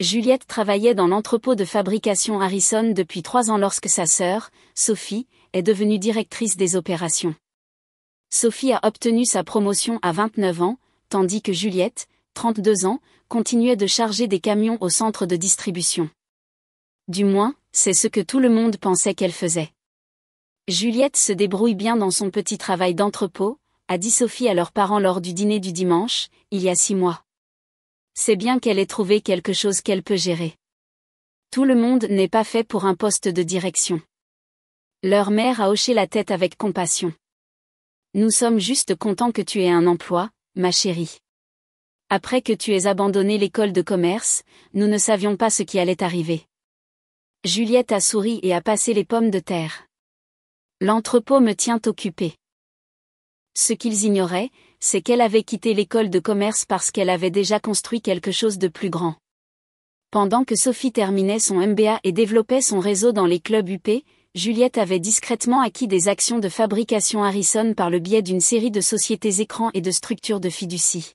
Juliette travaillait dans l'entrepôt de fabrication Harrison depuis 3 ans lorsque sa sœur, Sophie, est devenue directrice des opérations. Sophie a obtenu sa promotion à 29 ans, tandis que Juliette, 32 ans, continuait de charger des camions au centre de distribution. Du moins, c'est ce que tout le monde pensait qu'elle faisait. Juliette se débrouille bien dans son petit travail d'entrepôt, a dit Sophie à leurs parents lors du dîner du dimanche, il y a 6 mois. C'est bien qu'elle ait trouvé quelque chose qu'elle peut gérer. Tout le monde n'est pas fait pour un poste de direction. Leur mère a hoché la tête avec compassion. Nous sommes juste contents que tu aies un emploi, ma chérie. Après que tu aies abandonné l'école de commerce, nous ne savions pas ce qui allait arriver. Juliette a souri et a passé les pommes de terre. L'entrepôt me tient occupée. Ce qu'ils ignoraient, c'est qu'elle avait quitté l'école de commerce parce qu'elle avait déjà construit quelque chose de plus grand. Pendant que Sophie terminait son MBA et développait son réseau dans les clubs UP, Juliette avait discrètement acquis des actions de fabrication Harrison par le biais d'une série de sociétés écrans et de structures de fiducie.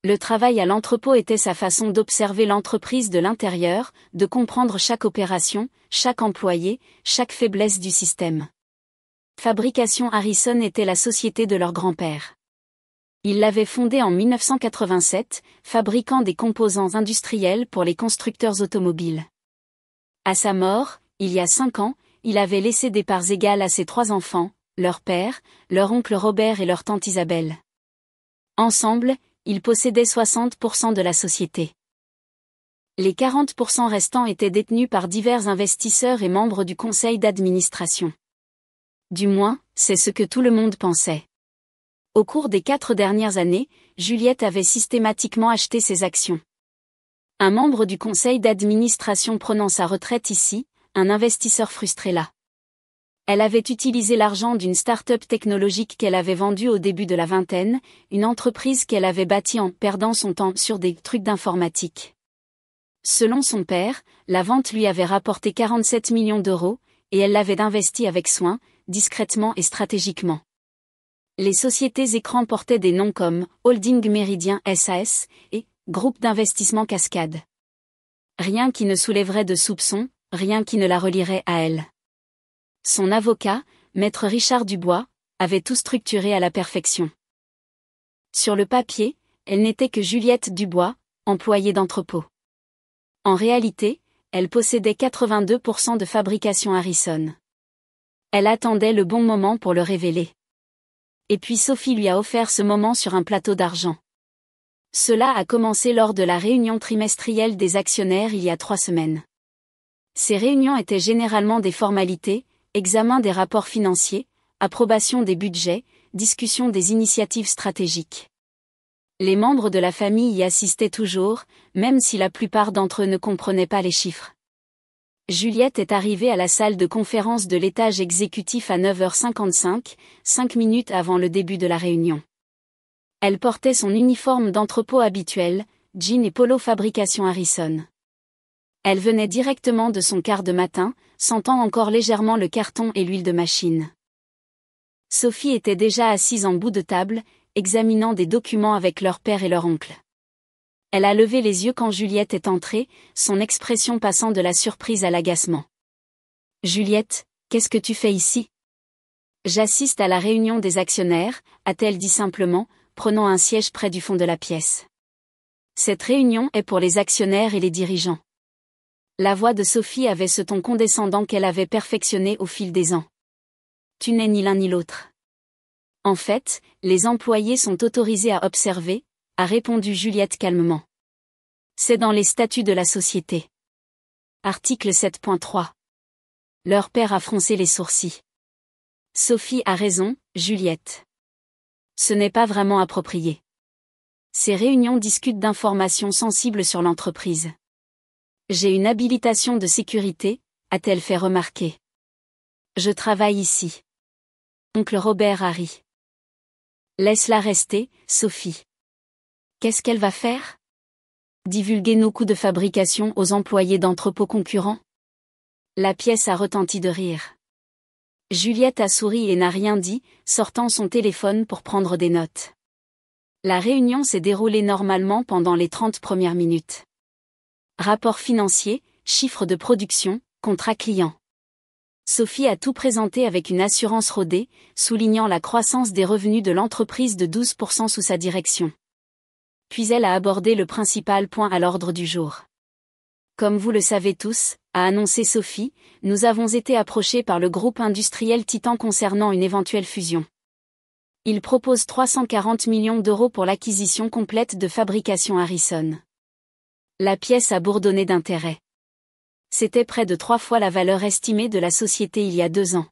Le travail à l'entrepôt était sa façon d'observer l'entreprise de l'intérieur, de comprendre chaque opération, chaque employé, chaque faiblesse du système. Fabrication Harrison était la société de leur grand-père. Il l'avait fondée en 1987, fabriquant des composants industriels pour les constructeurs automobiles. À sa mort, il y a 5 ans, il avait laissé des parts égales à ses 3 enfants, leur père, leur oncle Robert et leur tante Isabelle. Ensemble, ils possédaient 60% de la société. Les 40% restants étaient détenus par divers investisseurs et membres du conseil d'administration. Du moins, c'est ce que tout le monde pensait. Au cours des 4 dernières années, Juliette avait systématiquement acheté ses actions. Un membre du conseil d'administration prenant sa retraite ici, un investisseur frustré là. Elle avait utilisé l'argent d'une start-up technologique qu'elle avait vendue au début de la vingtaine, une entreprise qu'elle avait bâtie en perdant son temps sur des trucs d'informatique. Selon son père, la vente lui avait rapporté 47 millions d'euros, et elle l'avait investi avec soin, discrètement et stratégiquement. Les sociétés écrans portaient des noms comme Holding Méridien SAS et Groupe d'investissement Cascade. Rien qui ne soulèverait de soupçons, rien qui ne la relierait à elle. Son avocat, maître Richard Dubois, avait tout structuré à la perfection. Sur le papier, elle n'était que Juliette Dubois, employée d'entrepôt. En réalité, elle possédait 82% de fabrication Harrison. Elle attendait le bon moment pour le révéler. Et puis Sophie lui a offert ce moment sur un plateau d'argent. Cela a commencé lors de la réunion trimestrielle des actionnaires il y a 3 semaines. Ces réunions étaient généralement des formalités, examen des rapports financiers, approbation des budgets, discussion des initiatives stratégiques. Les membres de la famille y assistaient toujours, même si la plupart d'entre eux ne comprenaient pas les chiffres. Juliette est arrivée à la salle de conférence de l'étage exécutif à 9h55, 5 minutes avant le début de la réunion. Elle portait son uniforme d'entrepôt habituel, jean et polo fabrication Harrison. Elle venait directement de son quart de matin, sentant encore légèrement le carton et l'huile de machine. Sophie était déjà assise en bout de table, examinant des documents avec leur père et leur oncle. Elle a levé les yeux quand Juliette est entrée, son expression passant de la surprise à l'agacement. « Juliette, qu'est-ce que tu fais ici ? » « J'assiste à la réunion des actionnaires, a-t-elle dit simplement, prenant un siège près du fond de la pièce. Cette réunion est pour les actionnaires et les dirigeants. La voix de Sophie avait ce ton condescendant qu'elle avait perfectionné au fil des ans. Tu n'es ni l'un ni l'autre. En fait, les employés sont autorisés à observer, a répondu Juliette calmement. C'est dans les statuts de la société. Article 7.3. Leur père a froncé les sourcils. Sophie a raison, Juliette. Ce n'est pas vraiment approprié. Ces réunions discutent d'informations sensibles sur l'entreprise. J'ai une habilitation de sécurité, a-t-elle fait remarquer. Je travaille ici. Oncle Robert a ri. Laisse-la rester, Sophie. Qu'est-ce qu'elle va faire ? Divulguer nos coûts de fabrication aux employés d'entrepôts concurrents ? La pièce a retenti de rire. Juliette a souri et n'a rien dit, sortant son téléphone pour prendre des notes. La réunion s'est déroulée normalement pendant les 30 premières minutes. Rapport financier, chiffres de production, contrat client. Sophie a tout présenté avec une assurance rodée, soulignant la croissance des revenus de l'entreprise de 12% sous sa direction. Puis elle a abordé le principal point à l'ordre du jour. Comme vous le savez tous, a annoncé Sophie, nous avons été approchés par le groupe industriel Titan concernant une éventuelle fusion. Il propose 340 millions d'euros pour l'acquisition complète de Fabrication Harrison. La pièce a bourdonné d'intérêt. C'était près de 3 fois la valeur estimée de la société il y a 2 ans.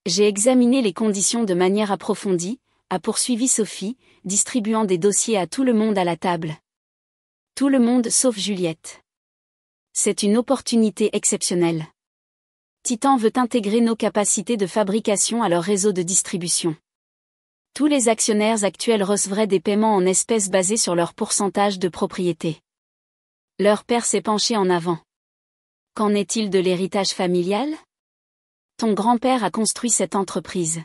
J'ai examiné les conditions de manière approfondie, a poursuivi Sophie, distribuant des dossiers à tout le monde à la table. Tout le monde sauf Juliette. C'est une opportunité exceptionnelle. Titan veut intégrer nos capacités de fabrication à leur réseau de distribution. Tous les actionnaires actuels recevraient des paiements en espèces basés sur leur pourcentage de propriété. Leur père s'est penché en avant. Qu'en est-il de l'héritage familial ? Ton grand-père a construit cette entreprise.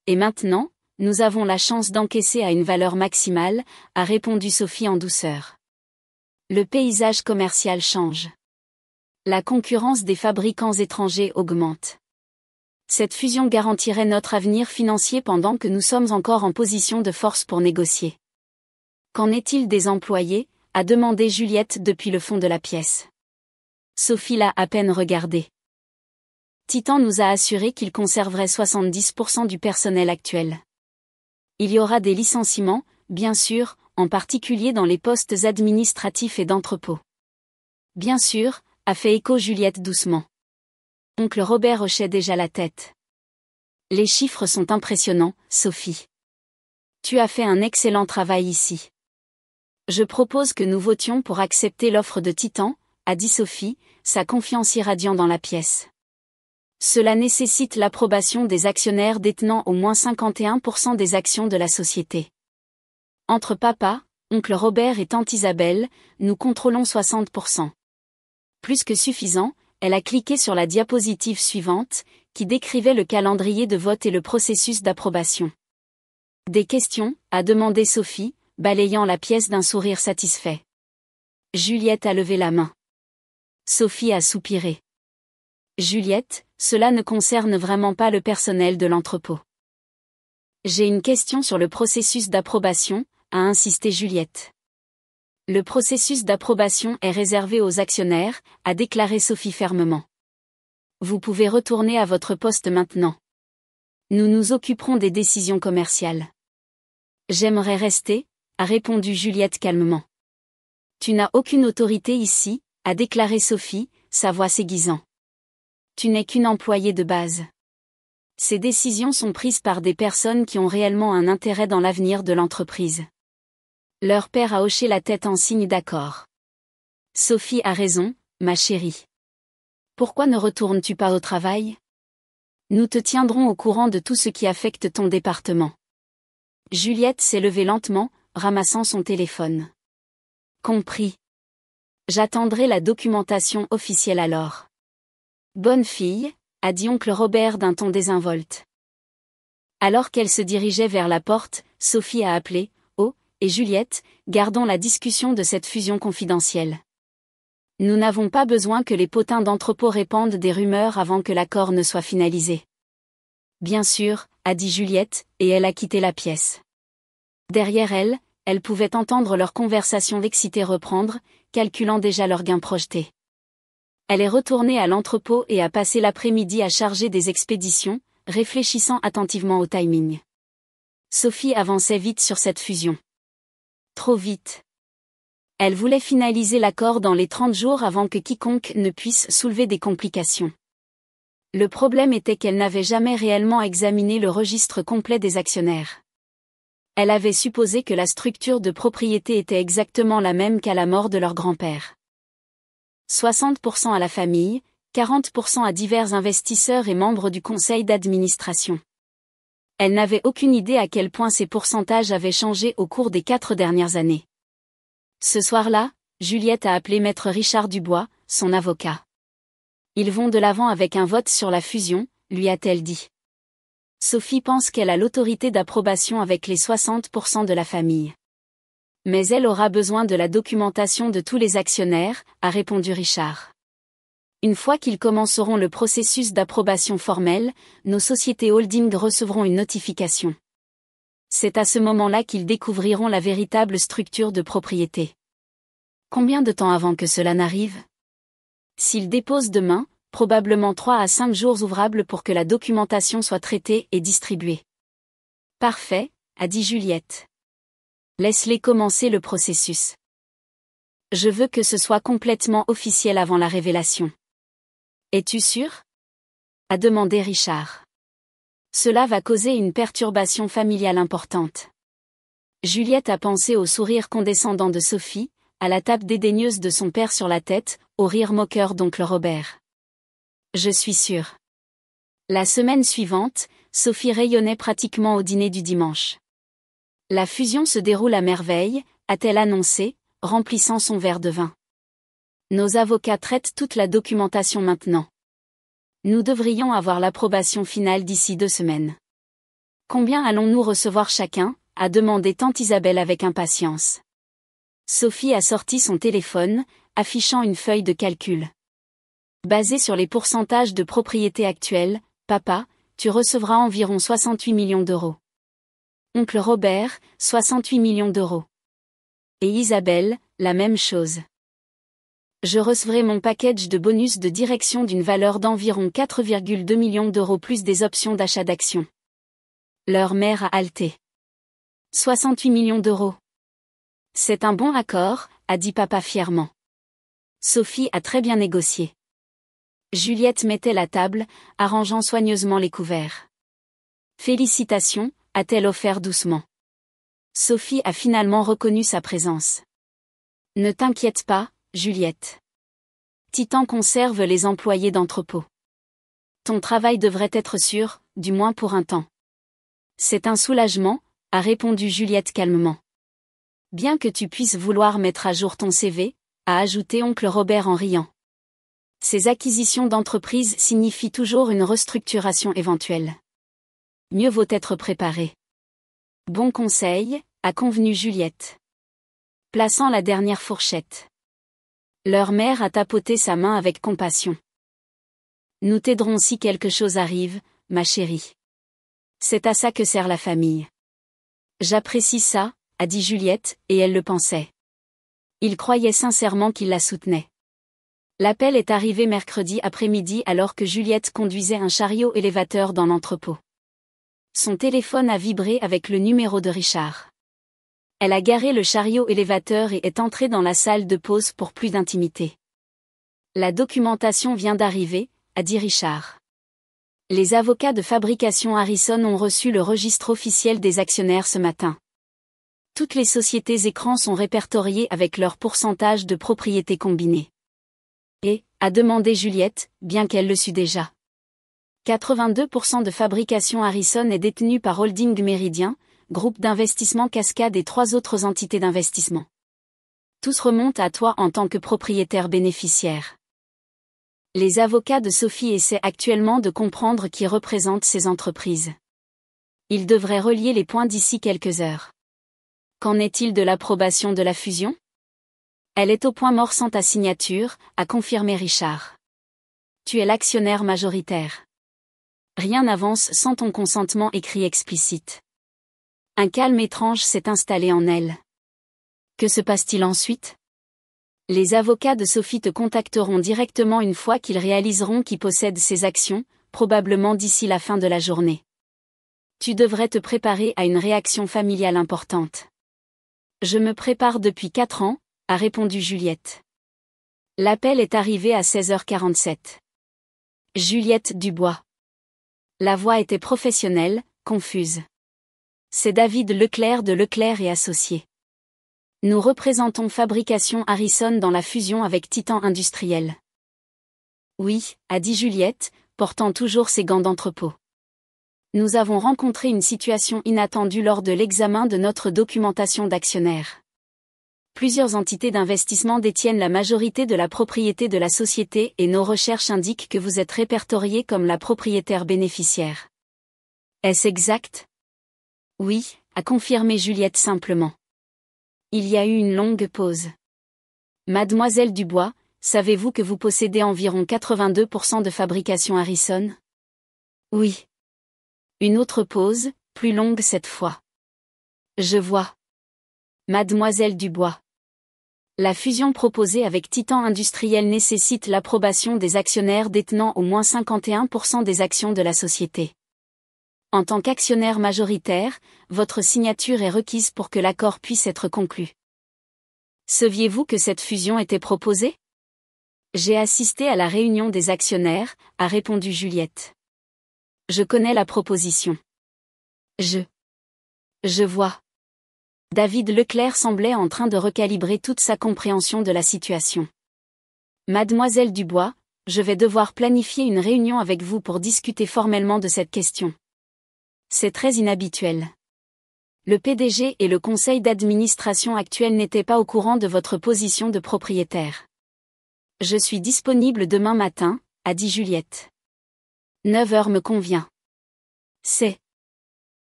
Et maintenant, nous avons la chance d'encaisser à une valeur maximale, a répondu Sophie en douceur. Le paysage commercial change. La concurrence des fabricants étrangers augmente. Cette fusion garantirait notre avenir financier pendant que nous sommes encore en position de force pour négocier. Qu'en est-il des employés ? A demandé Juliette depuis le fond de la pièce. Sophie l'a à peine regardé. Titan nous a assuré qu'il conserverait 70% du personnel actuel. Il y aura des licenciements, bien sûr, en particulier dans les postes administratifs et d'entrepôt. Bien sûr, a fait écho Juliette doucement. Oncle Robert hochait déjà la tête. Les chiffres sont impressionnants, Sophie. Tu as fait un excellent travail ici. Je propose que nous votions pour accepter l'offre de Titan, a dit Sophie, sa confiance irradiant dans la pièce. Cela nécessite l'approbation des actionnaires détenant au moins 51% des actions de la société. Entre papa, oncle Robert et tante Isabelle, nous contrôlons 60%. Plus que suffisant, elle a cliqué sur la diapositive suivante, qui décrivait le calendrier de vote et le processus d'approbation. Des questions, a demandé Sophie, balayant la pièce d'un sourire satisfait. Juliette a levé la main. Sophie a soupiré. Juliette, cela ne concerne vraiment pas le personnel de l'entrepôt. J'ai une question sur le processus d'approbation, a insisté Juliette. Le processus d'approbation est réservé aux actionnaires, a déclaré Sophie fermement. Vous pouvez retourner à votre poste maintenant. Nous nous occuperons des décisions commerciales. J'aimerais rester, a répondu Juliette calmement. Tu n'as aucune autorité ici, a déclaré Sophie, sa voix s'aiguisant. Tu n'es qu'une employée de base. Ces décisions sont prises par des personnes qui ont réellement un intérêt dans l'avenir de l'entreprise. Leur père a hoché la tête en signe d'accord. Sophie a raison, ma chérie. Pourquoi ne retournes-tu pas au travail ? Nous te tiendrons au courant de tout ce qui affecte ton département. Juliette s'est levée lentement, ramassant son téléphone. Compris. J'attendrai la documentation officielle alors. Bonne fille, a dit oncle Robert d'un ton désinvolte. Alors qu'elle se dirigeait vers la porte, Sophie a appelé, Oh, et Juliette, gardons la discussion de cette fusion confidentielle. Nous n'avons pas besoin que les potins d'entrepôt répandent des rumeurs avant que l'accord ne soit finalisé. Bien sûr, a dit Juliette, et elle a quitté la pièce. Derrière elle, elle pouvait entendre leur conversation excitée reprendre, calculant déjà leurs gains projetés. Elle est retournée à l'entrepôt et a passé l'après-midi à charger des expéditions, réfléchissant attentivement au timing. Sophie avançait vite sur cette fusion. Trop vite. Elle voulait finaliser l'accord dans les 30 jours avant que quiconque ne puisse soulever des complications. Le problème était qu'elle n'avait jamais réellement examiné le registre complet des actionnaires. Elle avait supposé que la structure de propriété était exactement la même qu'à la mort de leur grand-père. 60% à la famille, 40% à divers investisseurs et membres du conseil d'administration. Elle n'avait aucune idée à quel point ces pourcentages avaient changé au cours des 4 dernières années. Ce soir-là, Juliette a appelé maître Richard Dubois, son avocat. Ils vont de l'avant avec un vote sur la fusion, lui a-t-elle dit. Sophie pense qu'elle a l'autorité d'approbation avec les 60% de la famille. Mais elle aura besoin de la documentation de tous les actionnaires, a répondu Richard. Une fois qu'ils commenceront le processus d'approbation formelle, nos sociétés holding recevront une notification. C'est à ce moment-là qu'ils découvriront la véritable structure de propriété. Combien de temps avant que cela n'arrive ? S'ils déposent demain, probablement 3 à 5 jours ouvrables pour que la documentation soit traitée et distribuée. Parfait, a dit Juliette. Laisse-les commencer le processus. Je veux que ce soit complètement officiel avant la révélation. Es-tu sûr ? A demandé Richard. Cela va causer une perturbation familiale importante. Juliette a pensé au sourire condescendant de Sophie, à la tape dédaigneuse de son père sur la tête, au rire moqueur d'oncle Robert. Je suis sûre. La semaine suivante, Sophie rayonnait pratiquement au dîner du dimanche. La fusion se déroule à merveille, a-t-elle annoncé, remplissant son verre de vin. Nos avocats traitent toute la documentation maintenant. Nous devrions avoir l'approbation finale d'ici 2 semaines. Combien allons-nous recevoir chacun ? A demandé tante Isabelle avec impatience. Sophie a sorti son téléphone, affichant une feuille de calcul. Basée sur les pourcentages de propriété actuels, papa, tu recevras environ 68 millions d'euros. Oncle Robert, 68 millions d'euros. Et Isabelle, la même chose. Je recevrai mon package de bonus de direction d'une valeur d'environ 4,2 millions d'euros plus des options d'achat d'actions. Leur mère a haleté. 68 millions d'euros. C'est un bon accord, a dit papa fièrement. Sophie a très bien négocié. Juliette mettait la table, arrangeant soigneusement les couverts. Félicitations, a-t-elle offert doucement. Sophie a finalement reconnu sa présence. Ne t'inquiète pas, Juliette. Titan conserve les employés d'entrepôt. Ton travail devrait être sûr, du moins pour un temps. C'est un soulagement, a répondu Juliette calmement. Bien que tu puisses vouloir mettre à jour ton CV, a ajouté oncle Robert en riant. Ces acquisitions d'entreprise signifient toujours une restructuration éventuelle. Mieux vaut être préparé. Bon conseil, a convenu Juliette. Plaçant la dernière fourchette. Leur mère a tapoté sa main avec compassion. Nous t'aiderons si quelque chose arrive, ma chérie. C'est à ça que sert la famille. J'apprécie ça, a dit Juliette, et elle le pensait. Il croyait sincèrement qu'il la soutenait. L'appel est arrivé mercredi après-midi alors que Juliette conduisait un chariot élévateur dans l'entrepôt. Son téléphone a vibré avec le numéro de Richard. Elle a garé le chariot élévateur et est entrée dans la salle de pause pour plus d'intimité. La documentation vient d'arriver, a dit Richard. Les avocats de fabrication Harrison ont reçu le registre officiel des actionnaires ce matin. Toutes les sociétés écrans sont répertoriées avec leur pourcentage de propriété combinée. Et, a demandé Juliette, bien qu'elle le sût déjà. 82% de fabrication Harrison est détenu par Holding Méridien, groupe d'investissement Cascade et 3 autres entités d'investissement. Tous remontent à toi en tant que propriétaire bénéficiaire. Les avocats de Sophie essaient actuellement de comprendre qui représente ces entreprises. Ils devraient relier les points d'ici quelques heures. Qu'en est-il de l'approbation de la fusion ? Elle est au point mort sans ta signature, a confirmé Richard. Tu es l'actionnaire majoritaire. Rien n'avance sans ton consentement écrit explicite. Un calme étrange s'est installé en elle. Que se passe-t-il ensuite ? Les avocats de Sophie te contacteront directement une fois qu'ils réaliseront qui possède ces actions, probablement d'ici la fin de la journée. Tu devrais te préparer à une réaction familiale importante. Je me prépare depuis 4 ans, a répondu Juliette. L'appel est arrivé à 16h47. Juliette Dubois. La voix était professionnelle, confuse. C'est David Leclerc de Leclerc et Associés. Nous représentons Fabrication Harrison dans la fusion avec Titan Industriel. Oui, a dit Juliette, portant toujours ses gants d'entrepôt. Nous avons rencontré une situation inattendue lors de l'examen de notre documentation d'actionnaires. Plusieurs entités d'investissement détiennent la majorité de la propriété de la société et nos recherches indiquent que vous êtes répertorié comme la propriétaire bénéficiaire. Est-ce exact ? Oui, a confirmé Juliette simplement. Il y a eu une longue pause. Mademoiselle Dubois, savez-vous que vous possédez environ 82% de fabrication Harrison? Oui. Une autre pause, plus longue cette fois. Je vois. Mademoiselle Dubois. La fusion proposée avec Titan Industriel nécessite l'approbation des actionnaires détenant au moins 51% des actions de la société. En tant qu'actionnaire majoritaire, votre signature est requise pour que l'accord puisse être conclu. Saviez-vous que cette fusion était proposée? J'ai assisté à la réunion des actionnaires, a répondu Juliette. Je connais la proposition. Je vois. David Leclerc semblait en train de recalibrer toute sa compréhension de la situation. Mademoiselle Dubois, je vais devoir planifier une réunion avec vous pour discuter formellement de cette question. C'est très inhabituel. Le PDG et le conseil d'administration actuel n'étaient pas au courant de votre position de propriétaire. Je suis disponible demain matin, a dit Juliette. 9 heures me convient.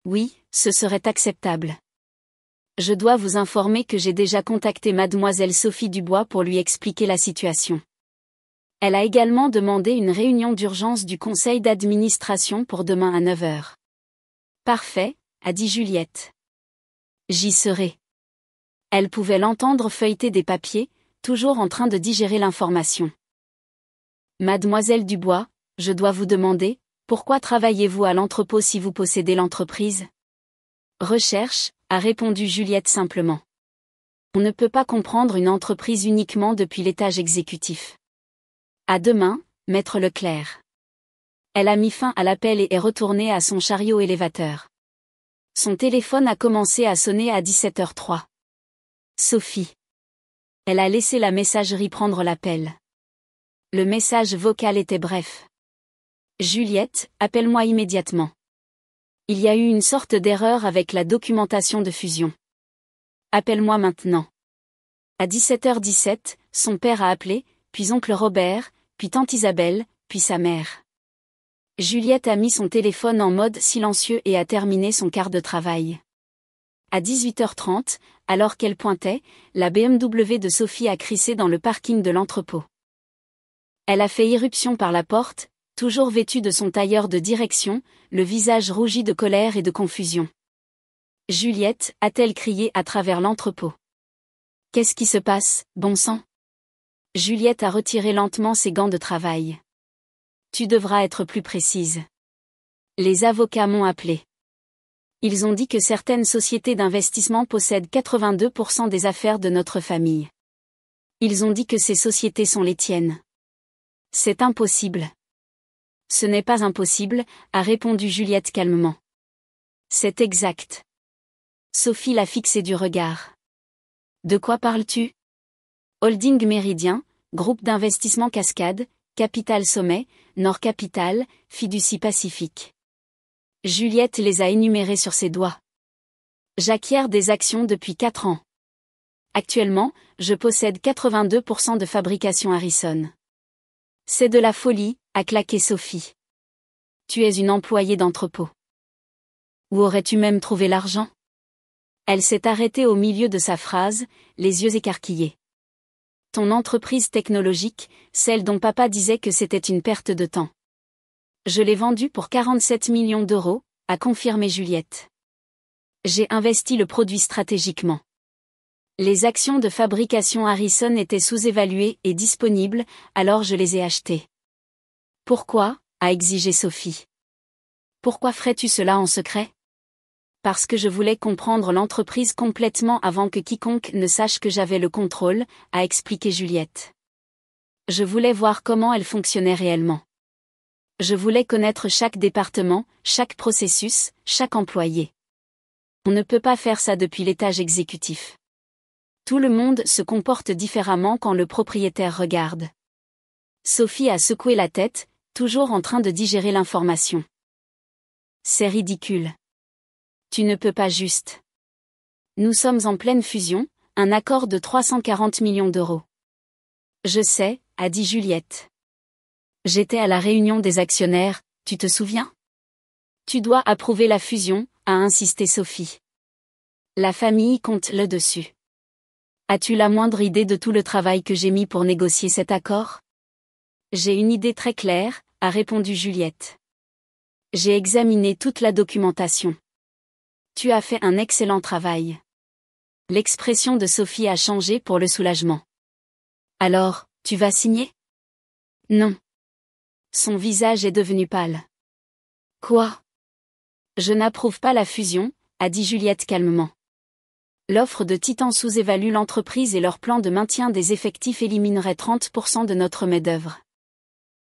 Oui, ce serait acceptable. Je dois vous informer que j'ai déjà contacté mademoiselle Sophie Dubois pour lui expliquer la situation. Elle a également demandé une réunion d'urgence du conseil d'administration pour demain à 9 heures. Parfait, a dit Juliette. J'y serai. Elle pouvait l'entendre feuilleter des papiers, toujours en train de digérer l'information. Mademoiselle Dubois, je dois vous demander, pourquoi travaillez-vous à l'entrepôt si vous possédez l'entreprise? Recherche, a répondu Juliette simplement. On ne peut pas comprendre une entreprise uniquement depuis l'étage exécutif. À demain, maître Leclerc. Elle a mis fin à l'appel et est retournée à son chariot élévateur. Son téléphone a commencé à sonner à 17h03. Sophie. Elle a laissé la messagerie prendre l'appel. Le message vocal était bref. Juliette, appelle-moi immédiatement. Il y a eu une sorte d'erreur avec la documentation de fusion. Appelle-moi maintenant. À 17h17, son père a appelé, puis oncle Robert, puis tante Isabelle, puis sa mère. Juliette a mis son téléphone en mode silencieux et a terminé son quart de travail. À 18h30, alors qu'elle pointait, la BMW de Sophie a crissé dans le parking de l'entrepôt. Elle a fait irruption par la porte, toujours vêtue de son tailleur de direction, le visage rougi de colère et de confusion. Juliette, a-t-elle crié à travers l'entrepôt. Qu'est-ce qui se passe, bon sang? Juliette a retiré lentement ses gants de travail. Tu devras être plus précise. Les avocats m'ont appelé. Ils ont dit que certaines sociétés d'investissement possèdent 82% des affaires de notre famille. Ils ont dit que ces sociétés sont les tiennes. C'est impossible. Ce n'est pas impossible, a répondu Juliette calmement. C'est exact. Sophie l'a fixé du regard. De quoi parles-tu? Holding Méridien, groupe d'investissement Cascade, Capital Sommet, Nord Capital, Fiducie Pacifique. Juliette les a énumérés sur ses doigts. J'acquiers des actions depuis 4 ans. Actuellement, je possède 82% de fabrication Harrison. C'est de la folie, a claqué Sophie. Tu es une employée d'entrepôt. Où aurais-tu même trouvé l'argent? Elle s'est arrêtée au milieu de sa phrase, les yeux écarquillés. Ton entreprise technologique, celle dont papa disait que c'était une perte de temps. Je l'ai vendue pour 47 millions d'euros, a confirmé Juliette. J'ai investi le produit stratégiquement. Les actions de fabrication Harrison étaient sous-évaluées et disponibles, alors je les ai achetées. Pourquoi, a exigé Sophie. Pourquoi ferais-tu cela en secret? Parce que je voulais comprendre l'entreprise complètement avant que quiconque ne sache que j'avais le contrôle, a expliqué Juliette. Je voulais voir comment elle fonctionnait réellement. Je voulais connaître chaque département, chaque processus, chaque employé. On ne peut pas faire ça depuis l'étage exécutif. Tout le monde se comporte différemment quand le propriétaire regarde. Sophie a secoué la tête, toujours en train de digérer l'information. C'est ridicule. Tu ne peux pas juste. Nous sommes en pleine fusion, un accord de 340 millions d'euros. Je sais, a dit Juliette. J'étais à la réunion des actionnaires, tu te souviens? Tu dois approuver la fusion, a insisté Sophie. La famille compte le dessus. As-tu la moindre idée de tout le travail que j'ai mis pour négocier cet accord? J'ai une idée très claire, a répondu Juliette. J'ai examiné toute la documentation. Tu as fait un excellent travail. L'expression de Sophie a changé pour le soulagement. Alors, tu vas signer? Non. Son visage est devenu pâle. Quoi? Je n'approuve pas la fusion, a dit Juliette calmement. L'offre de Titan sous-évalue l'entreprise et leur plan de maintien des effectifs éliminerait 30% de notre main-d'œuvre.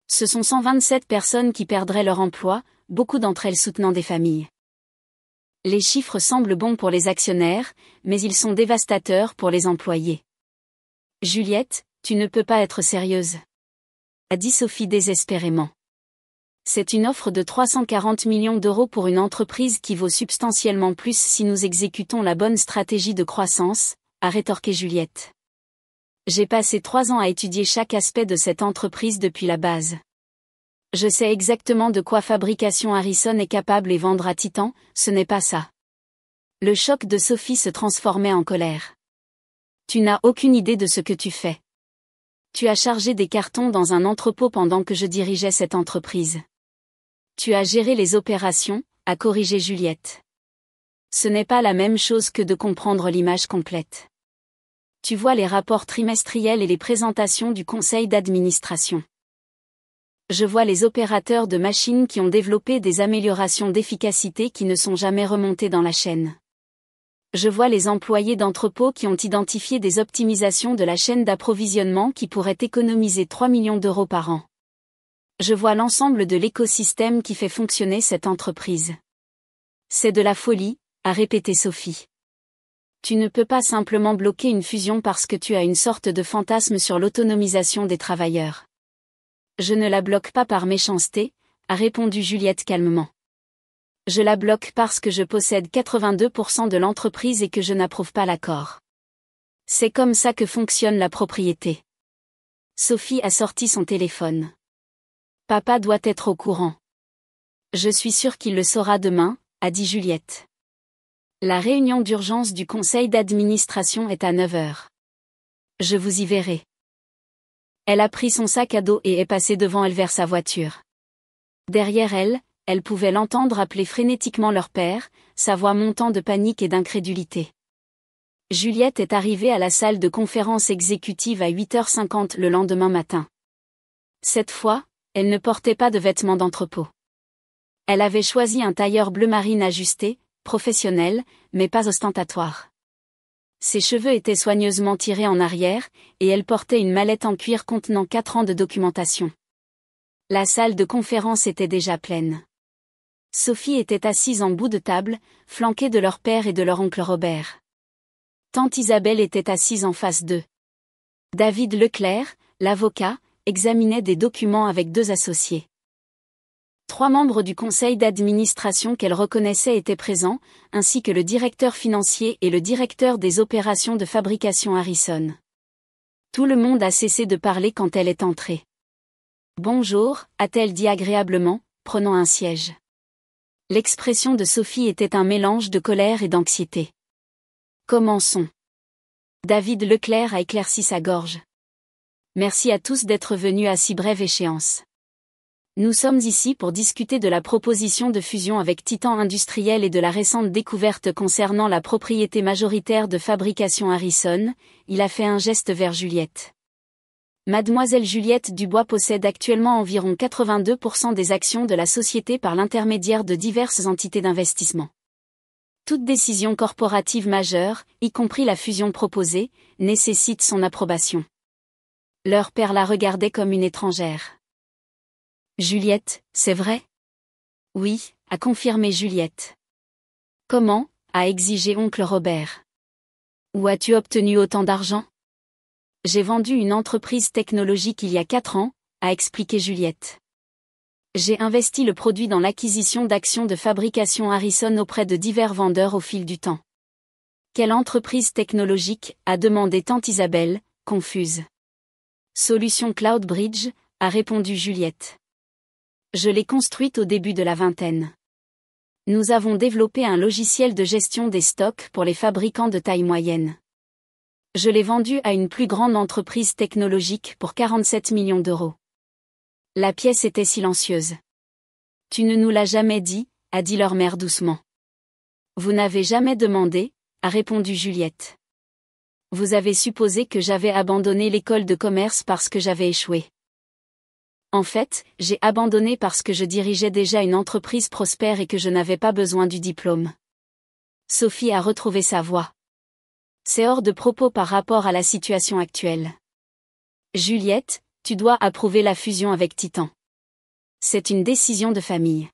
Ce sont 127 personnes qui perdraient leur emploi, beaucoup d'entre elles soutenant des familles. Les chiffres semblent bons pour les actionnaires, mais ils sont dévastateurs pour les employés. Juliette, tu ne peux pas être sérieuse, a dit Sophie désespérément. C'est une offre de 340 millions d'euros pour une entreprise qui vaut substantiellement plus si nous exécutons la bonne stratégie de croissance, a rétorqué Juliette. J'ai passé 3 ans à étudier chaque aspect de cette entreprise depuis la base. Je sais exactement de quoi Fabrication Harrison est capable et vendre à Titan, ce n'est pas ça. Le choc de Sophie se transformait en colère. Tu n'as aucune idée de ce que tu fais. Tu as chargé des cartons dans un entrepôt pendant que je dirigeais cette entreprise. Tu as géré les opérations, a corrigé Juliette. Ce n'est pas la même chose que de comprendre l'image complète. Tu vois les rapports trimestriels et les présentations du conseil d'administration. Je vois les opérateurs de machines qui ont développé des améliorations d'efficacité qui ne sont jamais remontées dans la chaîne. Je vois les employés d'entrepôt qui ont identifié des optimisations de la chaîne d'approvisionnement qui pourraient économiser 3 millions d'euros par an. Je vois l'ensemble de l'écosystème qui fait fonctionner cette entreprise. C'est de la folie, a répété Sophie. Tu ne peux pas simplement bloquer une fusion parce que tu as une sorte de fantasme sur l'autonomisation des travailleurs. Je ne la bloque pas par méchanceté, a répondu Juliette calmement. Je la bloque parce que je possède 82% de l'entreprise et que je n'approuve pas l'accord. C'est comme ça que fonctionne la propriété. Sophie a sorti son téléphone. Papa doit être au courant. Je suis sûre qu'il le saura demain, a dit Juliette. La réunion d'urgence du conseil d'administration est à 9h. Je vous y verrai. Elle a pris son sac à dos et est passée devant elle vers sa voiture. Derrière elle, elle pouvait l'entendre appeler frénétiquement leur père, sa voix montant de panique et d'incrédulité. Juliette est arrivée à la salle de conférence exécutive à 8h50 le lendemain matin. Cette fois, elle ne portait pas de vêtements d'entrepôt. Elle avait choisi un tailleur bleu marine ajusté, professionnel, mais pas ostentatoire. Ses cheveux étaient soigneusement tirés en arrière, et elle portait une mallette en cuir contenant 4 ans de documentation. La salle de conférence était déjà pleine. Sophie était assise en bout de table, flanquée de leur père et de leur oncle Robert. Tante Isabelle était assise en face d'eux. David Leclerc, l'avocat, examinait des documents avec 2 associés. 3 membres du conseil d'administration qu'elle reconnaissait étaient présents, ainsi que le directeur financier et le directeur des opérations de Fabrication Harrison. Tout le monde a cessé de parler quand elle est entrée. « Bonjour », a-t-elle dit agréablement, prenant un siège. L'expression de Sophie était un mélange de colère et d'anxiété. « Commençons. » David Leclerc a éclairci sa gorge. « Merci à tous d'être venus à si brève échéance. Nous sommes ici pour discuter de la proposition de fusion avec Titan Industriel et de la récente découverte concernant la propriété majoritaire de Fabrication Harrison. » Il a fait un geste vers Juliette. Mademoiselle Juliette Dubois possède actuellement environ 82% des actions de la société par l'intermédiaire de diverses entités d'investissement. Toute décision corporative majeure, y compris la fusion proposée, nécessite son approbation. Leur père la regardait comme une étrangère. Juliette, c'est vrai? Oui, a confirmé Juliette. Comment? A exigé oncle Robert. Où as-tu obtenu autant d'argent? J'ai vendu une entreprise technologique il y a 4 ans, a expliqué Juliette. J'ai investi le produit dans l'acquisition d'actions de Fabrication Harrison auprès de divers vendeurs au fil du temps. Quelle entreprise technologique? A demandé tante Isabelle, confuse. Solution Cloud Bridge, a répondu Juliette. Je l'ai construite au début de la vingtaine. Nous avons développé un logiciel de gestion des stocks pour les fabricants de taille moyenne. Je l'ai vendue à une plus grande entreprise technologique pour 47 millions d'euros. La pièce était silencieuse. Tu ne nous l'as jamais dit, a dit leur mère doucement. Vous n'avez jamais demandé, a répondu Juliette. Vous avez supposé que j'avais abandonné l'école de commerce parce que j'avais échoué. En fait, j'ai abandonné parce que je dirigeais déjà une entreprise prospère et que je n'avais pas besoin du diplôme. Sophie a retrouvé sa voix. C'est hors de propos par rapport à la situation actuelle. Juliette, tu dois approuver la fusion avec Titan. C'est une décision de famille.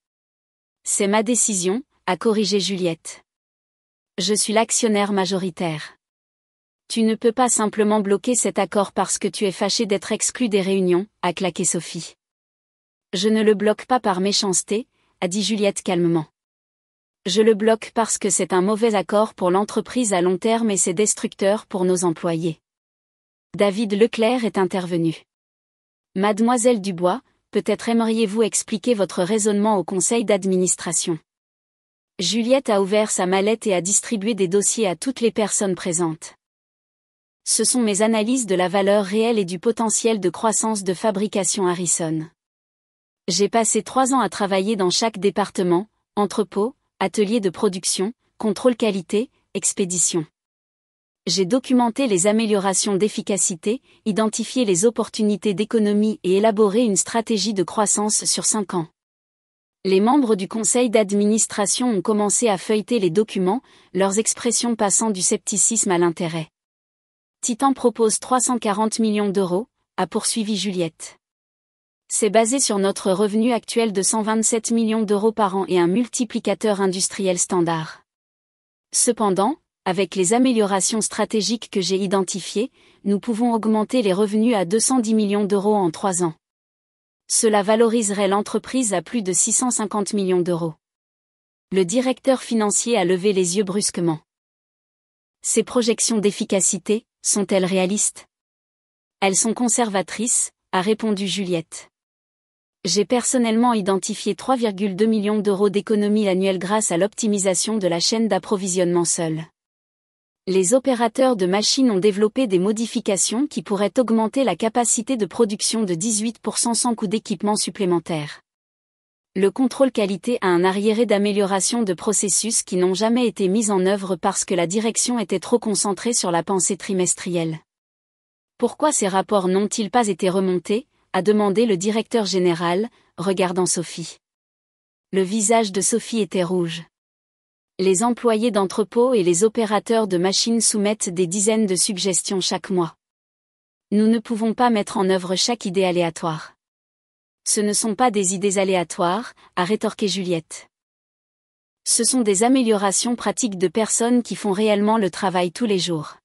C'est ma décision, a corrigé Juliette. Je suis l'actionnaire majoritaire. Tu ne peux pas simplement bloquer cet accord parce que tu es fâché d'être exclu des réunions, a claqué Sophie. Je ne le bloque pas par méchanceté, a dit Juliette calmement. Je le bloque parce que c'est un mauvais accord pour l'entreprise à long terme et c'est destructeur pour nos employés. David Leclerc est intervenu. Mademoiselle Dubois, peut-être aimeriez-vous expliquer votre raisonnement au conseil d'administration. Juliette a ouvert sa mallette et a distribué des dossiers à toutes les personnes présentes. Ce sont mes analyses de la valeur réelle et du potentiel de croissance de Fabrication Harrison. J'ai passé 3 ans à travailler dans chaque département, entrepôt, atelier de production, contrôle qualité, expédition. J'ai documenté les améliorations d'efficacité, identifié les opportunités d'économie et élaboré une stratégie de croissance sur 5 ans. Les membres du conseil d'administration ont commencé à feuilleter les documents, leurs expressions passant du scepticisme à l'intérêt. Titan propose 340 millions d'euros, a poursuivi Juliette. C'est basé sur notre revenu actuel de 127 millions d'euros par an et un multiplicateur industriel standard. Cependant, avec les améliorations stratégiques que j'ai identifiées, nous pouvons augmenter les revenus à 210 millions d'euros en 3 ans. Cela valoriserait l'entreprise à plus de 650 millions d'euros. Le directeur financier a levé les yeux brusquement. Ces projections d'efficacité, sont-elles réalistes? Elles sont conservatrices, a répondu Juliette. J'ai personnellement identifié 3,2 millions d'euros d'économies annuelles grâce à l'optimisation de la chaîne d'approvisionnement seule. Les opérateurs de machines ont développé des modifications qui pourraient augmenter la capacité de production de 18% sans coût d'équipement supplémentaire. Le contrôle qualité a un arriéré d'amélioration de processus qui n'ont jamais été mis en œuvre parce que la direction était trop concentrée sur la pensée trimestrielle. Pourquoi ces rapports n'ont-ils pas été remontés ? A demandé le directeur général, regardant Sophie. Le visage de Sophie était rouge. Les employés d'entrepôt et les opérateurs de machines soumettent des dizaines de suggestions chaque mois. Nous ne pouvons pas mettre en œuvre chaque idée aléatoire. Ce ne sont pas des idées aléatoires, a rétorqué Juliette. Ce sont des améliorations pratiques de personnes qui font réellement le travail tous les jours.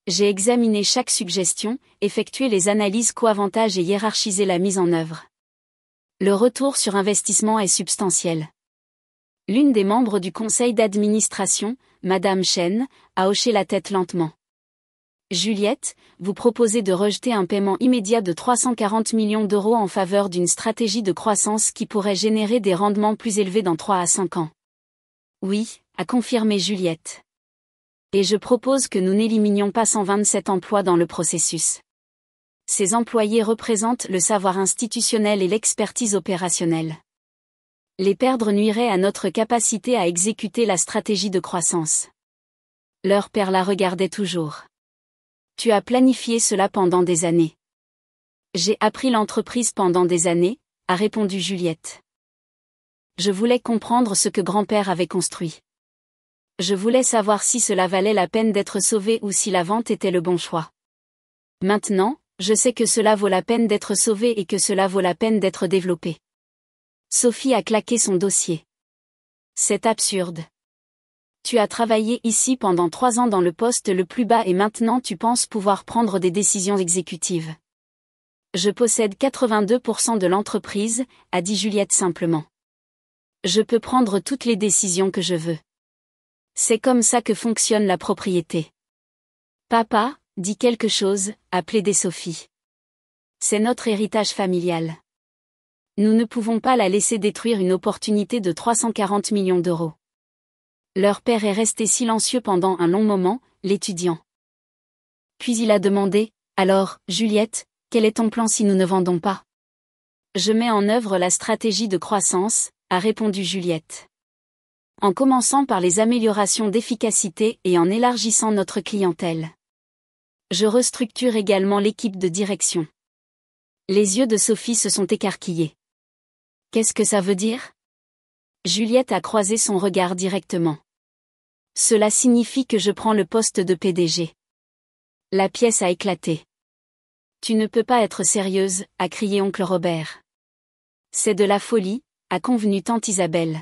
J'ai examiné chaque suggestion, effectué les analyses coût-avantage et hiérarchisé la mise en œuvre. Le retour sur investissement est substantiel. L'une des membres du conseil d'administration, Madame Chen, a hoché la tête lentement. Juliette, vous proposez de rejeter un paiement immédiat de 340 millions d'euros en faveur d'une stratégie de croissance qui pourrait générer des rendements plus élevés dans 3 à 5 ans. Oui, a confirmé Juliette. Et je propose que nous n'éliminions pas 127 emplois dans le processus. Ces employés représentent le savoir institutionnel et l'expertise opérationnelle. Les perdre nuirait à notre capacité à exécuter la stratégie de croissance. Leur père la regardait toujours. Tu as planifié cela pendant des années. J'ai appris l'entreprise pendant des années, a répondu Juliette. Je voulais comprendre ce que grand-père avait construit. Je voulais savoir si cela valait la peine d'être sauvé ou si la vente était le bon choix. Maintenant, je sais que cela vaut la peine d'être sauvé et que cela vaut la peine d'être développé. Sophie a claqué son dossier. C'est absurde. Tu as travaillé ici pendant 3 ans dans le poste le plus bas et maintenant tu penses pouvoir prendre des décisions exécutives. Je possède 82% de l'entreprise, a dit Juliette simplement. Je peux prendre toutes les décisions que je veux. C'est comme ça que fonctionne la propriété. Papa, dis quelque chose, a plaidé Sophie. C'est notre héritage familial. Nous ne pouvons pas la laisser détruire une opportunité de 340 millions d'euros. Leur père est resté silencieux pendant un long moment, l'étudiant. Puis il a demandé, « Alors, Juliette, quel est ton plan si nous ne vendons pas ?» « Je mets en œuvre la stratégie de croissance, » a répondu Juliette. En commençant par les améliorations d'efficacité et en élargissant notre clientèle. Je restructure également l'équipe de direction. Les yeux de Sophie se sont écarquillés. Qu'est-ce que ça veut dire ? Juliette a croisé son regard directement. Cela signifie que je prends le poste de PDG. La pièce a éclaté. Tu ne peux pas être sérieuse, a crié oncle Robert. C'est de la folie, a convenu tante Isabelle.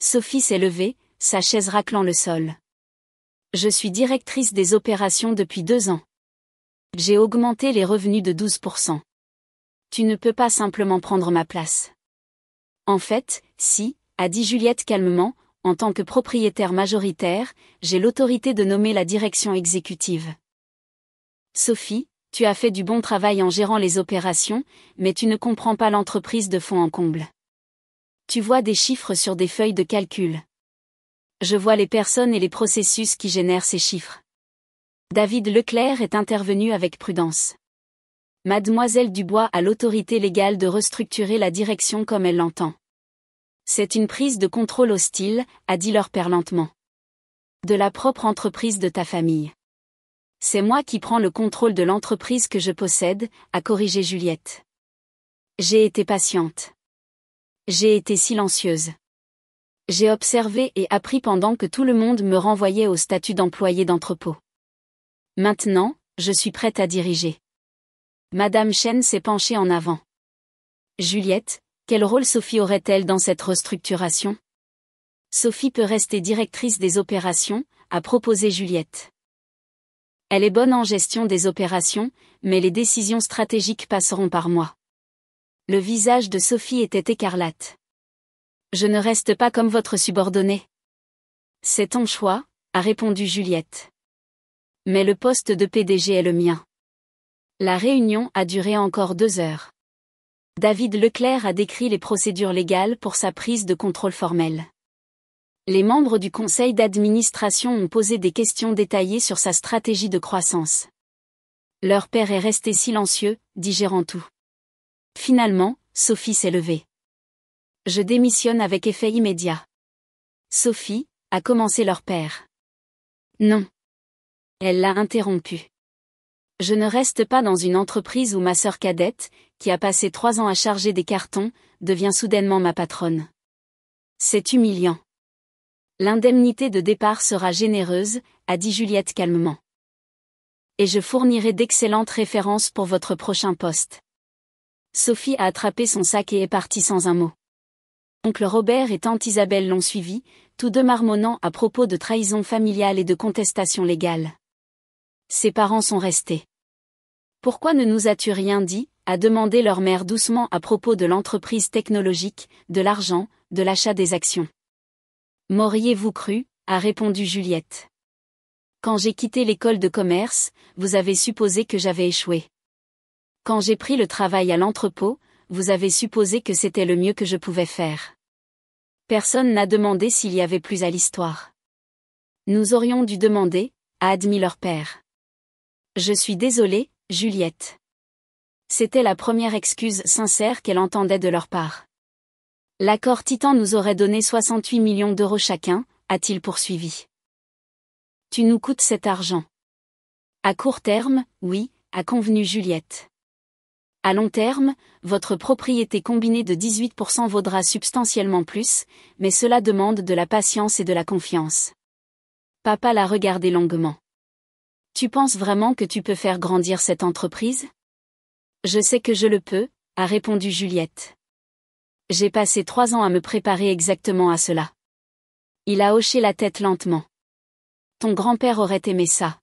Sophie s'est levée, sa chaise raclant le sol. Je suis directrice des opérations depuis 2 ans. J'ai augmenté les revenus de 12%. Tu ne peux pas simplement prendre ma place. En fait, si, a dit Juliette calmement, en tant que propriétaire majoritaire, j'ai l'autorité de nommer la direction exécutive. Sophie, tu as fait du bon travail en gérant les opérations, mais tu ne comprends pas l'entreprise de fond en comble. Tu vois des chiffres sur des feuilles de calcul. Je vois les personnes et les processus qui génèrent ces chiffres. David Leclerc est intervenu avec prudence. Mademoiselle Dubois a l'autorité légale de restructurer la direction comme elle l'entend. C'est une prise de contrôle hostile, a dit leur père lentement. De la propre entreprise de ta famille. C'est moi qui prends le contrôle de l'entreprise que je possède, a corrigé Juliette. J'ai été patiente. J'ai été silencieuse. J'ai observé et appris pendant que tout le monde me renvoyait au statut d'employé d'entrepôt. Maintenant, je suis prête à diriger. Madame Chen s'est penchée en avant. Juliette, quel rôle Sophie aurait-elle dans cette restructuration ? Sophie peut rester directrice des opérations, a proposé Juliette. Elle est bonne en gestion des opérations, mais les décisions stratégiques passeront par moi. Le visage de Sophie était écarlate. Je ne reste pas comme votre subordonnée. C'est ton choix, a répondu Juliette. Mais le poste de PDG est le mien. La réunion a duré encore 2 heures. David Leclerc a décrit les procédures légales pour sa prise de contrôle formelle. Les membres du conseil d'administration ont posé des questions détaillées sur sa stratégie de croissance. Leur père est resté silencieux, digérant tout. Finalement, Sophie s'est levée. Je démissionne avec effet immédiat. Sophie, a commencé leur père. Non. Elle l'a interrompu. Je ne reste pas dans une entreprise où ma sœur cadette, qui a passé 3 ans à charger des cartons, devient soudainement ma patronne. C'est humiliant. L'indemnité de départ sera généreuse, a dit Juliette calmement. Et je fournirai d'excellentes références pour votre prochain poste. Sophie a attrapé son sac et est partie sans un mot. Oncle Robert et tante Isabelle l'ont suivi, tous deux marmonnant à propos de trahison familiale et de contestation légale. Ses parents sont restés. Pourquoi ne nous as-tu rien dit, a demandé leur mère doucement à propos de l'entreprise technologique, de l'argent, de l'achat des actions. M'auriez-vous cru, a répondu Juliette. Quand j'ai quitté l'école de commerce, vous avez supposé que j'avais échoué. Quand j'ai pris le travail à l'entrepôt, vous avez supposé que c'était le mieux que je pouvais faire. Personne n'a demandé s'il y avait plus à l'histoire. Nous aurions dû demander, a admis leur père. Je suis désolée, Juliette. C'était la première excuse sincère qu'elle entendait de leur part. L'accord Titan nous aurait donné 68 millions d'euros chacun, a-t-il poursuivi. Tu nous coûtes cet argent. À court terme, oui, a convenu Juliette. À long terme, votre propriété combinée de 18% vaudra substantiellement plus, mais cela demande de la patience et de la confiance. Papa l'a regardé longuement. Tu penses vraiment que tu peux faire grandir cette entreprise ? Je sais que je le peux, a répondu Juliette. J'ai passé 3 ans à me préparer exactement à cela. Il a hoché la tête lentement. Ton grand-père aurait aimé ça.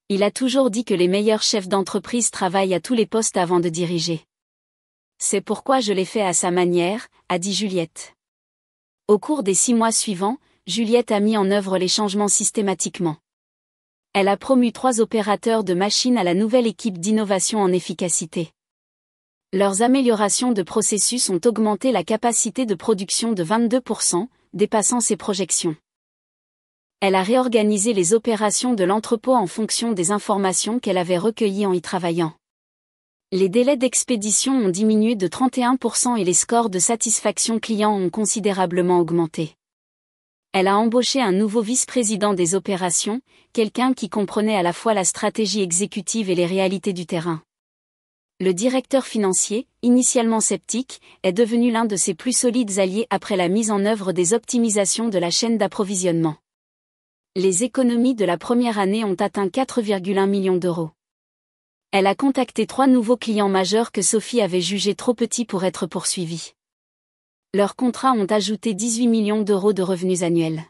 Il a toujours dit que les meilleurs chefs d'entreprise travaillent à tous les postes avant de diriger. C'est pourquoi je l'ai fait à sa manière, a dit Juliette. Au cours des 6 mois suivants, Juliette a mis en œuvre les changements systématiquement. Elle a promu 3 opérateurs de machines à la nouvelle équipe d'innovation en efficacité. Leurs améliorations de processus ont augmenté la capacité de production de 22%, dépassant ses projections. Elle a réorganisé les opérations de l'entrepôt en fonction des informations qu'elle avait recueillies en y travaillant. Les délais d'expédition ont diminué de 31% et les scores de satisfaction client ont considérablement augmenté. Elle a embauché un nouveau vice-président des opérations, quelqu'un qui comprenait à la fois la stratégie exécutive et les réalités du terrain. Le directeur financier, initialement sceptique, est devenu l'un de ses plus solides alliés après la mise en œuvre des optimisations de la chaîne d'approvisionnement. Les économies de la première année ont atteint 4,1 millions d'euros. Elle a contacté 3 nouveaux clients majeurs que Sophie avait jugés trop petits pour être poursuivis. Leurs contrats ont ajouté 18 millions d'euros de revenus annuels.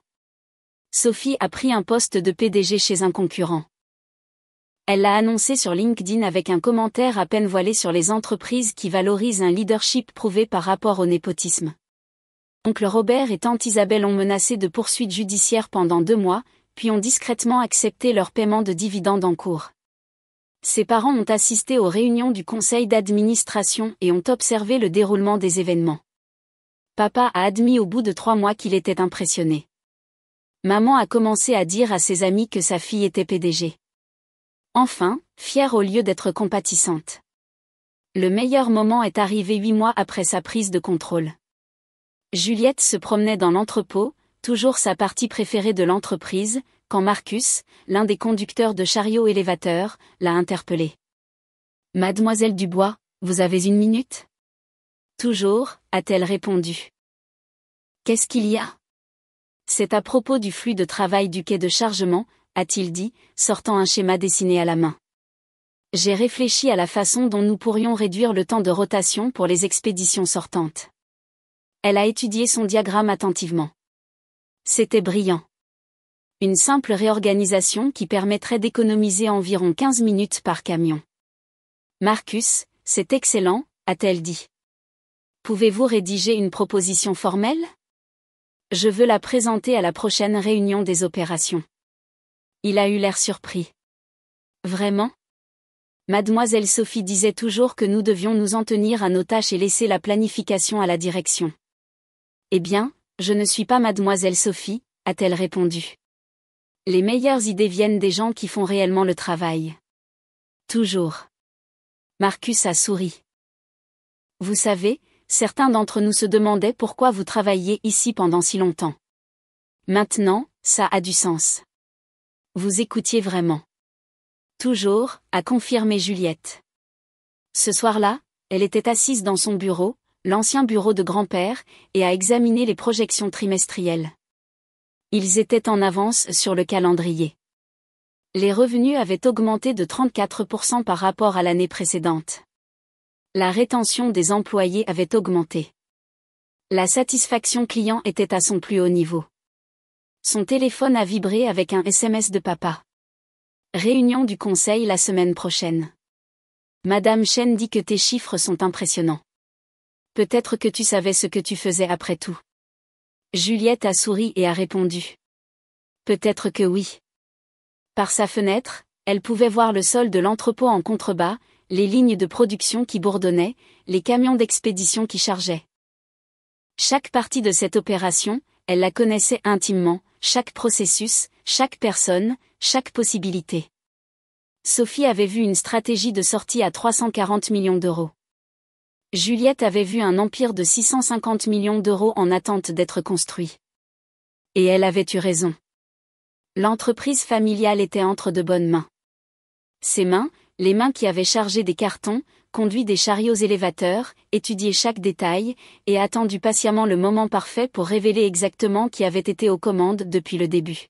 Sophie a pris un poste de PDG chez un concurrent. Elle l'a annoncé sur LinkedIn avec un commentaire à peine voilé sur les entreprises qui valorisent un leadership prouvé par rapport au népotisme. Oncle Robert et tante Isabelle ont menacé de poursuites judiciaires pendant 2 mois, puis ont discrètement accepté leur paiement de dividendes en cours. Ses parents ont assisté aux réunions du conseil d'administration et ont observé le déroulement des événements. Papa a admis au bout de 3 mois qu'il était impressionné. Maman a commencé à dire à ses amis que sa fille était PDG. Enfin, fière au lieu d'être compatissante. Le meilleur moment est arrivé 8 mois après sa prise de contrôle. Juliette se promenait dans l'entrepôt, toujours sa partie préférée de l'entreprise, quand Marcus, l'un des conducteurs de chariot élévateur, l'a interpellée. « Mademoiselle Dubois, vous avez 1 minute ?» « Toujours », a-t-elle répondu. « Qu'est-ce qu'il y a ?» « C'est à propos du flux de travail du quai de chargement », a-t-il dit, sortant un schéma dessiné à la main. « J'ai réfléchi à la façon dont nous pourrions réduire le temps de rotation pour les expéditions sortantes. » Elle a étudié son diagramme attentivement. C'était brillant. Une simple réorganisation qui permettrait d'économiser environ 15 minutes par camion. « Marcus, c'est excellent », a-t-elle dit. « Pouvez-vous rédiger une proposition formelle ? Je veux la présenter à la prochaine réunion des opérations. » Il a eu l'air surpris. « Vraiment ? Mademoiselle Sophie disait toujours que nous devions nous en tenir à nos tâches et laisser la planification à la direction. » « Eh bien, je ne suis pas Mademoiselle Sophie », a-t-elle répondu. « Les meilleures idées viennent des gens qui font réellement le travail. » Toujours. Marcus a souri. « Vous savez, certains d'entre nous se demandaient pourquoi vous travailliez ici pendant si longtemps. Maintenant, ça a du sens. Vous écoutiez vraiment. » Toujours, a confirmé Juliette. Ce soir-là, elle était assise dans son bureau, l'ancien bureau de grand-père, et a examiné les projections trimestrielles. Ils étaient en avance sur le calendrier. Les revenus avaient augmenté de 34% par rapport à l'année précédente. La rétention des employés avait augmenté. La satisfaction client était à son plus haut niveau. Son téléphone a vibré avec un SMS de papa. Réunion du conseil la semaine prochaine. Madame Chen dit que tes chiffres sont impressionnants. Peut-être que tu savais ce que tu faisais après tout. Juliette a souri et a répondu. Peut-être que oui. Par sa fenêtre, elle pouvait voir le sol de l'entrepôt en contrebas, les lignes de production qui bourdonnaient, les camions d'expédition qui chargeaient. Chaque partie de cette opération, elle la connaissait intimement, chaque processus, chaque personne, chaque possibilité. Sophie avait vu une stratégie de sortie à 340 millions d'euros. Juliette avait vu un empire de 650 millions d'euros en attente d'être construit. Et elle avait eu raison. L'entreprise familiale était entre de bonnes mains. Ses mains, les mains qui avaient chargé des cartons, conduit des chariots élévateurs, étudié chaque détail, et attendu patiemment le moment parfait pour révéler exactement qui avait été aux commandes depuis le début.